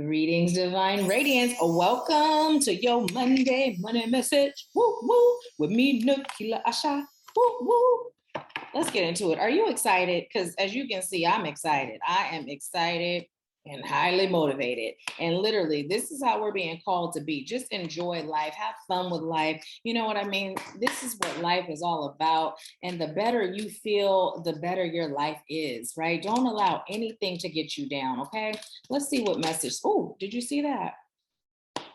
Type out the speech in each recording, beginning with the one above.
Greetings, Divine Radiance. Welcome to your Monday money message. Woo, woo. With me, Nahkila, Isha. Woo, woo. Let's get into it. Are you excited? Because as you can see, I'm excited. I am excited and highly motivated. And literally, this is how we're being called to be. Just enjoy life. Have fun with life. You know what I mean? This is what life is all about. And the better you feel, the better your life is, right? Don't allow anything to get you down, okay? Let's see what message. Oh, did you see that?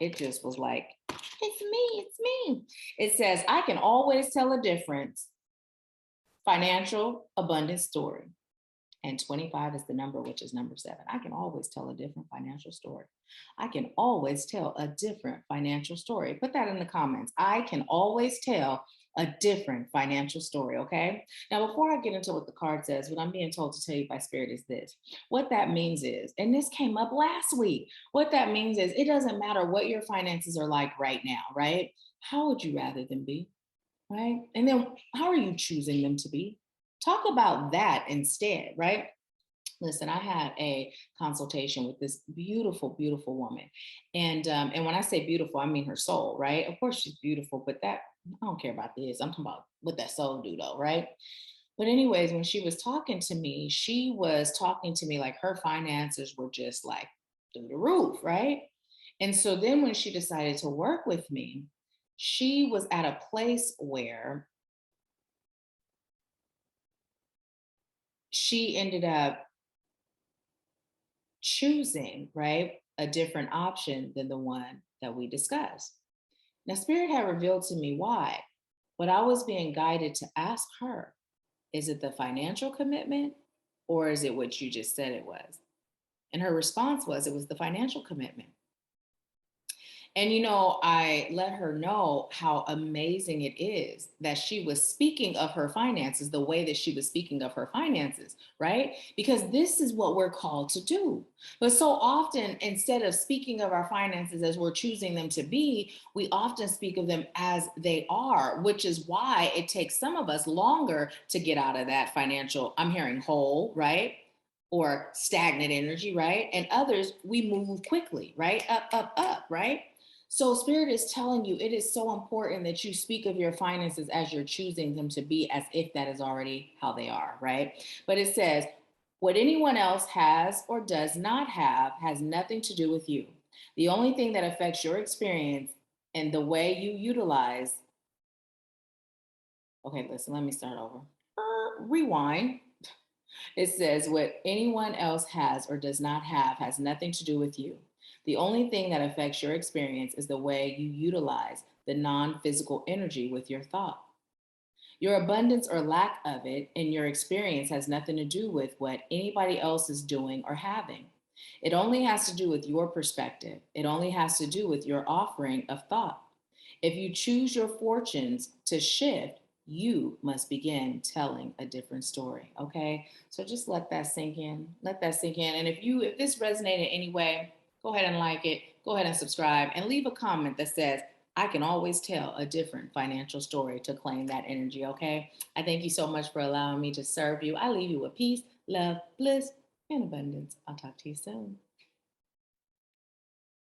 It just was like, it's me, it's me. It says, I can always tell a difference. Financial abundance story. And 25 is the number, which is number 7. I can always tell a different financial story. I can always tell a different financial story. Put that in the comments. I can always tell a different financial story, okay? Now, before I get into what the card says, what I'm being told to tell you by Spirit is this. What that means is, and this came up last week, what that means is it doesn't matter what your finances are like right now, right? How would you rather them be, right? And then how are you choosing them to be? Talk about that instead, right? Listen, I had a consultation with this beautiful, beautiful woman. And when I say beautiful, I mean her soul, right? Of course she's beautiful, but that, I don't care about this. I'm talking about what that soul do though, right? But anyways, when she was talking to me, she was talking to me like her finances were just like through the roof, right? And so then when she decided to work with me, she was at a place where she ended up choosing, right, a different option than the one that we discussed. Now, Spirit had revealed to me why, but I was being guided to ask her, is it the financial commitment or is it what you just said it was? And her response was, it was the financial commitment. And, you know, I let her know how amazing it is that she was speaking of her finances the way that she was speaking of her finances, right? Because this is what we're called to do. But so often, instead of speaking of our finances as we're choosing them to be, we often speak of them as they are, which is why it takes some of us longer to get out of that financial, I'm hearing hole, right? Or stagnant energy, right? And others, we move quickly, right? Up, up, up, right? So Spirit is telling you it is so important that you speak of your finances as you're choosing them to be, as if that is already how they are, right? But it says, what anyone else has or does not have has nothing to do with you. The only thing that affects your experience and the way you utilize. Okay, listen, let me start over. Rewind. It says, what anyone else has or does not have has nothing to do with you. The only thing that affects your experience is the way you utilize the non-physical energy with your thought. Your abundance or lack of it in your experience has nothing to do with what anybody else is doing or having. It only has to do with your perspective. It only has to do with your offering of thought. If you choose your fortunes to shift, you must begin telling a different story. Okay. So just let that sink in. Let that sink in. And if this resonated anyway, go ahead and like it. Go ahead and subscribe and leave a comment that says, I can always tell a different financial story to claim that energy. Okay. I thank you so much for allowing me to serve you. I leave you with peace, love, bliss, and abundance. I'll talk to you soon.